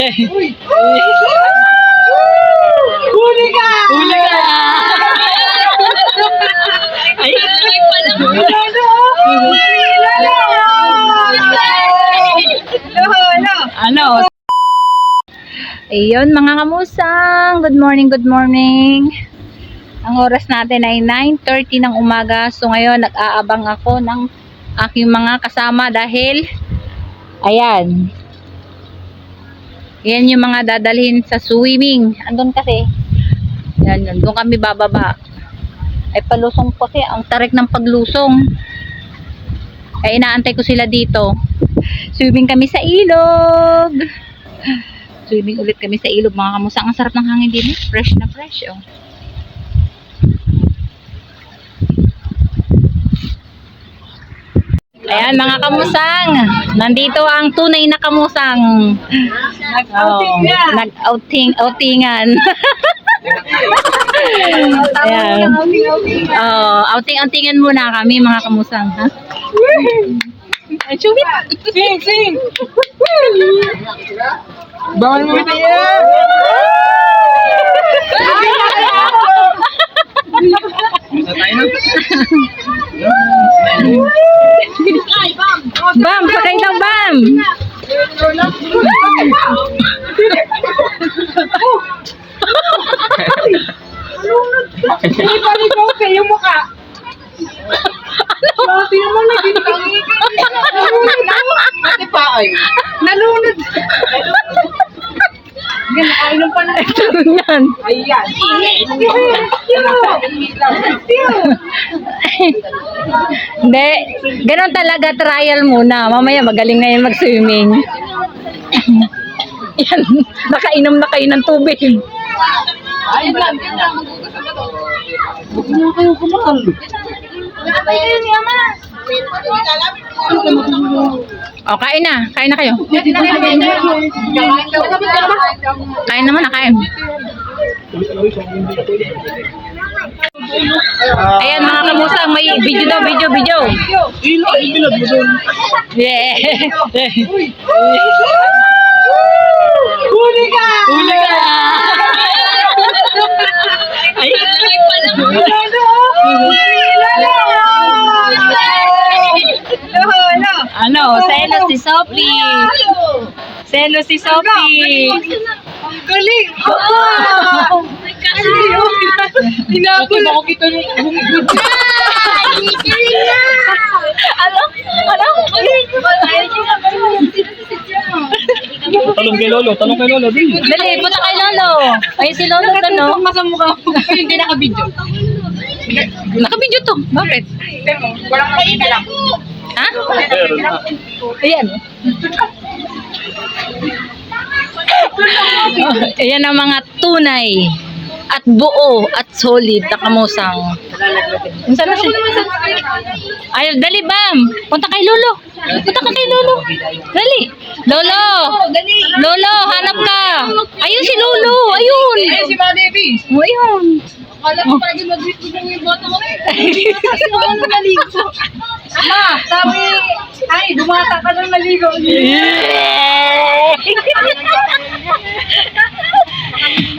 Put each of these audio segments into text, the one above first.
Huli ka! Huli ka! Ay, ano? Ayun mga kamusang, good morning, good morning. Ang oras natin ay 9:30 ng umaga. So ngayon nag-aabang ako ng aking mga kasama dahil ayan. Yan yung mga dadalhin sa swimming. Andun kasi. Yan, doon kami bababa. Ay palusong po kasi ang tarik ng paglusong. Ay inaantay ko sila dito. Swimming kami sa ilog. Swimming ulit kami sa ilog mga kamusang. Ang sarap ng hangin din. Fresh na fresh. Oh. Ayan mga kamusang. Nandito ang tunay na kamusang. Nag-outingan. Ayan. Outing-outingan muna kami mga kamusang. Ha? Ay, chubit. Sing! Bawal mo ito yan! Bam! Sakay daw, Bam! Hindi pa rin ko kayo mukha. Mati naman na gintangi. Mati pa ay. Nalunod. Ganun pa na. Ito yan. Ayan. Hindi. Ganon talaga, trial muna. Mamaya magaling na yun mag-swimming. Yan. Nakainom na kayo ng tubig. Ayun lang. Huwag na kayo kumakalo. O, kain na. Kain na kayo. Kain naman na, kain. Ayan mga kamusang, may video daw, video. Yeah. Huli ka! Huli ka! Ay, ano, selos si Sophie. Selos si Sophie. Ang galing! Hinabol ako kita nung bumigod. Ano? Talong kay Lolo. Dali, punta kay Lolo. Ay, si Lolo to, no? Masa mukha ko. Hindi naka-video. Naka-video to. Bakit? Walang makikita lang. Ha? Ayan. Ayan ang mga tunay at buo at solid na kamusang. Saan na siya? Ay, dali Bam. Punta kay Lolo. Punta ka kay Lolo. Dali. Lolo. Lolo, hanap ka. Ayun si Lolo. Ayun. Si Ma Davis. Oh, ayun. Akala ko parang mag-video yung bota mo rin. Kasi ano naligo. Ma, sabi, ay, bumata ka ng naligo.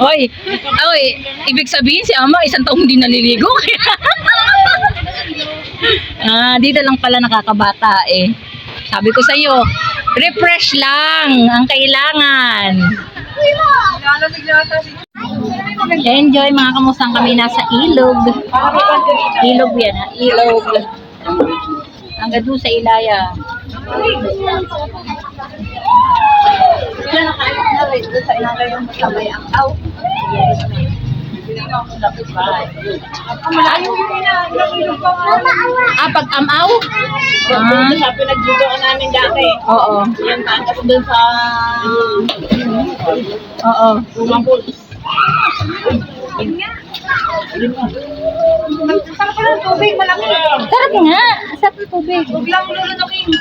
Oy, ibig sabihin si Ama isang taong hindi naliligo. Dito lang pala nakakabata eh. Sabi ko sa iyo, refresh lang ang kailangan. Enjoy mga kamusang, kami nasa ilog. Ilog yan ha, ilog. Hanggang doon sa Ilaya. Pag amaw? Sa pinagdudoan namin dati. Oo. Yung takas doon sa Oo. Rumangkul. Sarap pa ng tubig, malaki. Sarap nga. Sarap ng tubig. Huwag lang lulunukin.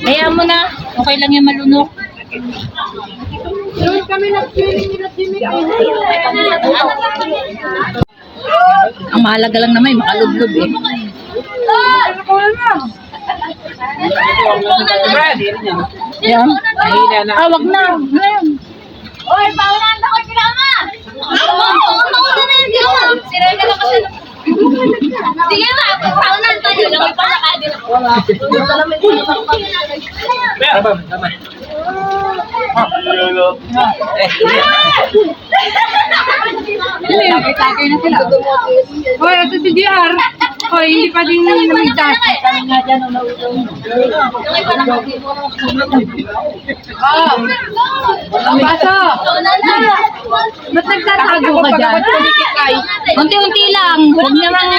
Hayaan mo na. Okay lang yung malunok. Doon kami nag-swimming nila Jimmy. Ang mahalaga lang naman, makalublob eh. Yan. Mahina na. Wag na. Ngayon. Tagay na sila. Hoy, ito si JR. Hoy, hindi pa din namigdas. Kami nga dyan, ang baso. Ba't nagtatago ka dyan? Unti-unti lang. Huwag naman.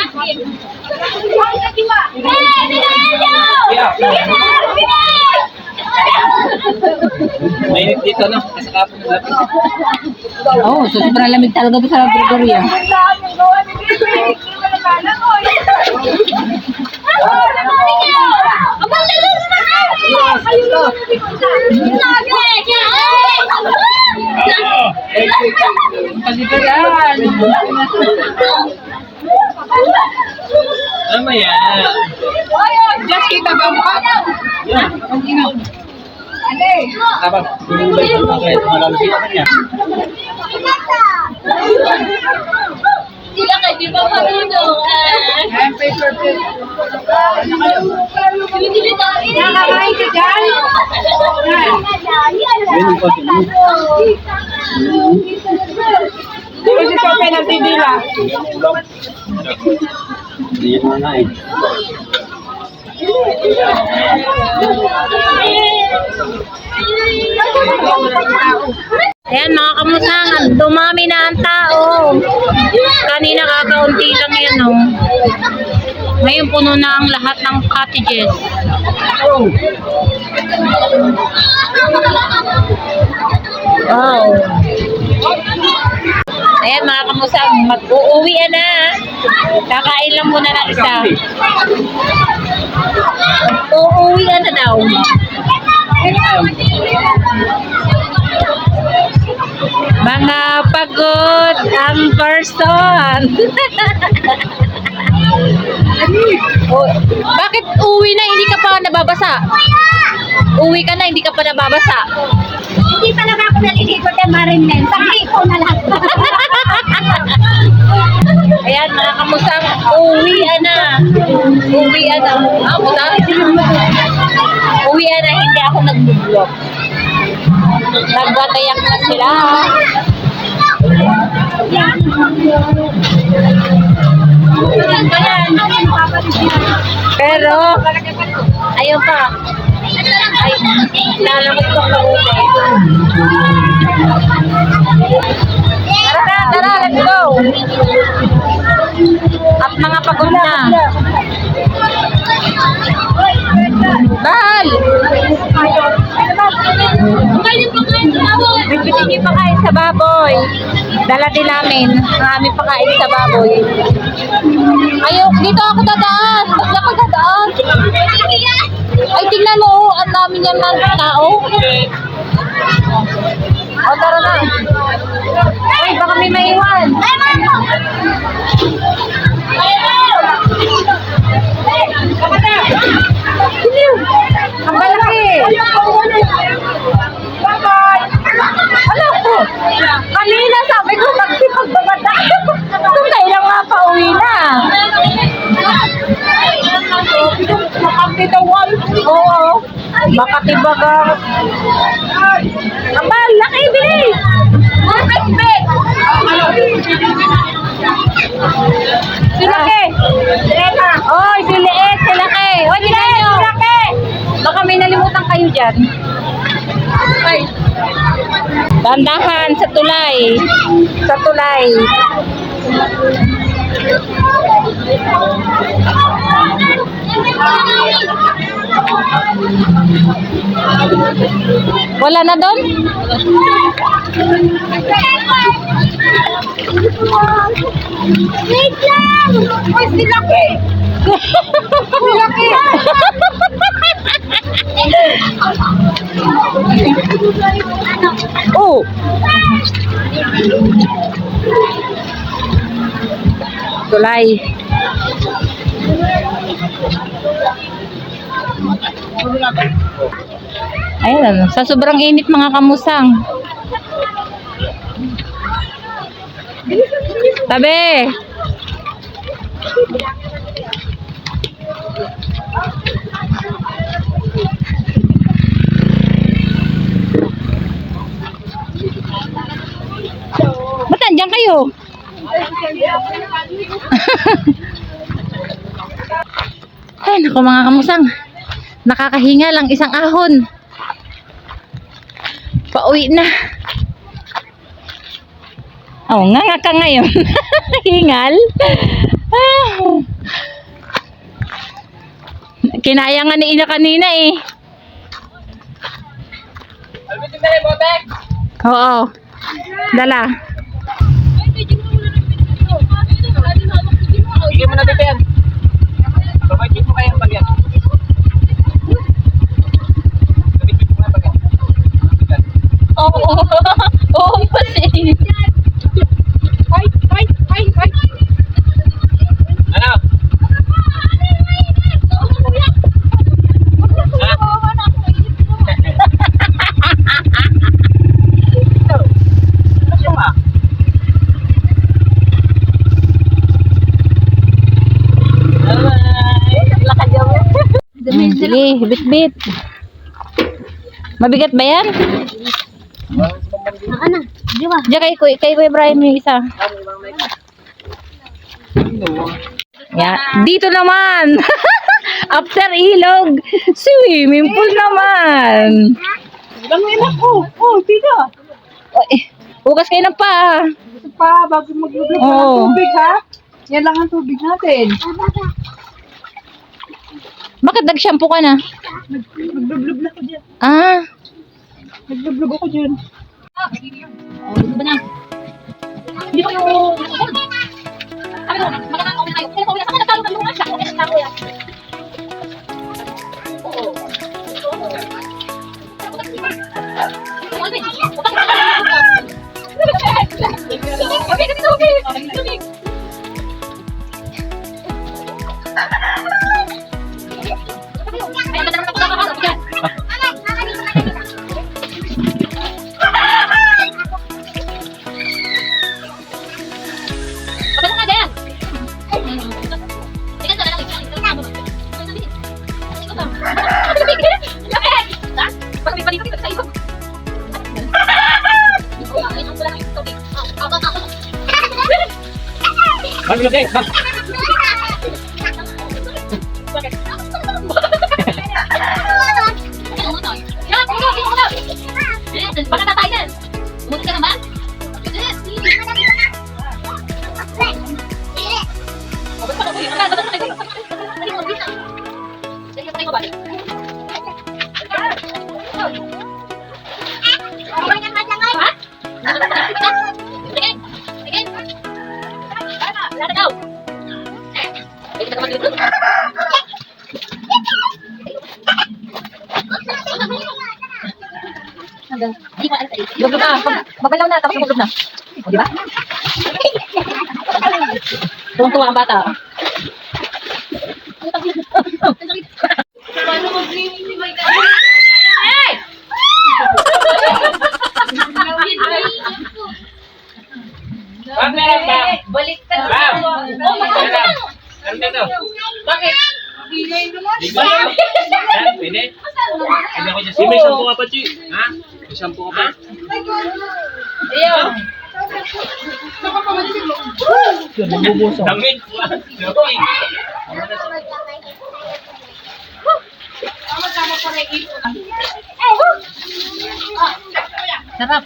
Mainit dito, no? Kasi kapon ng lapis. Oo, so sobrang lamig talaga doon sa Gregoria. Dito yan. Ano yan? Just kita ba mo? Kapag pinubay ko na kayo, malalapit ka niya. Sila kayo, di ba marunong? Ayan, paper plate. Nakakain Nakakain ka dyan? Ganun po. Kasi sa open ng TV lang. Hindi mo na eh. Ayan mga kamusangan, dumami na ang tao. Kanina kakaunti lang yan, oh. Ngayon puno na ang lahat ng cottages. Wow. Ayan mga kamusang, mag-uuwi na. Kakain lang muna ng isa. Uuwi na daw. Mga pagod ang person. Oh, bakit uwi na hindi ka pa nababasa? Uwi ka na hindi ka pa nababasa. Hindi talaga ako naliligo kay Marinmen. Pakiko na lang. Ayan mga kamusang, uwi na. Uwi na. Ah, uwi na, hindi ako nag-vlog. Nagwatayak na sila. Pero, ayun pa. Ay, lalakot ko na ulit. Tara, let's go. At mga pagod na. Bahal! Bibigyan pa kain sa baboy. Dala din namin ang aming pakain sa baboy. Ayok, dito ako dadaan. Ba't ako dadaan? Ay, tingnan mo, ang dami niyan ng tao. O, tara na. Ay, baka may maiwan. Ang malaki. Bye-bye. Ano ko? Kanina sabi ko magsipag-babata. Kung kailang nga pa uwi na. Makatitawan. Oo. Makatibagang. Ang laki, bilis. Respect. Silaki. Oy, siliit, silaki. O, tingnan nyo. Baka may nalimutan kayo dyan. Ay. Dandahan sa tulay. Sa tulay. Wala na doon? Wait lang! Ay, silaki. Silaki. Oh! Tulay. Ayan, sa sobrang init mga kamusang. Tabi! tayo. Ay, naku mga kamusang. Nakakahinga lang isang ahon. Pauwi na. Oh, nga ka ngayon. Hingal. Ah. Kinaya nga ni Ina kanina eh. Albitin na rin, bote! Oo. Dala. Bigyan mo na dito yan. Pabagin mo kayang bagyan. Pabagin mo kayang bagyan. Oo. Oo, pati. Ano? Sige, bit-bit. Mabigat ba yan? Ano? Di ba? Diyan kay Kuya Brian yung isa. Yeah. Dito naman. After ilog, swimming pool naman. Langoy na po. Oh, tita. Oy, hugas kayo ng pa. Ito pa, bago maglublob ka ng Oo. tubig, ha? Yan lang ang tubig natin. Bakit nag-shampoo ka na? Maglublob na ko dyan. Ah, Maglublob ako dyan. gusto ba na? Hindi ko yung... Ano na din? Baka tatay din. Buti ka naman. gusto na. Mabalaw na, tapos gusto na. O, di ba? Tuwang-tuwa ang bata. Bam, meron ba? Balik ka na. Bam! Ano dito? Bakit? Bigay naman. Ligo? Yan, pwede? Pwede ako dyan. May shampoo ka pa, Chi. Ha? May shampoo ka pa? Ayaw. Damit. Damit. Sarap.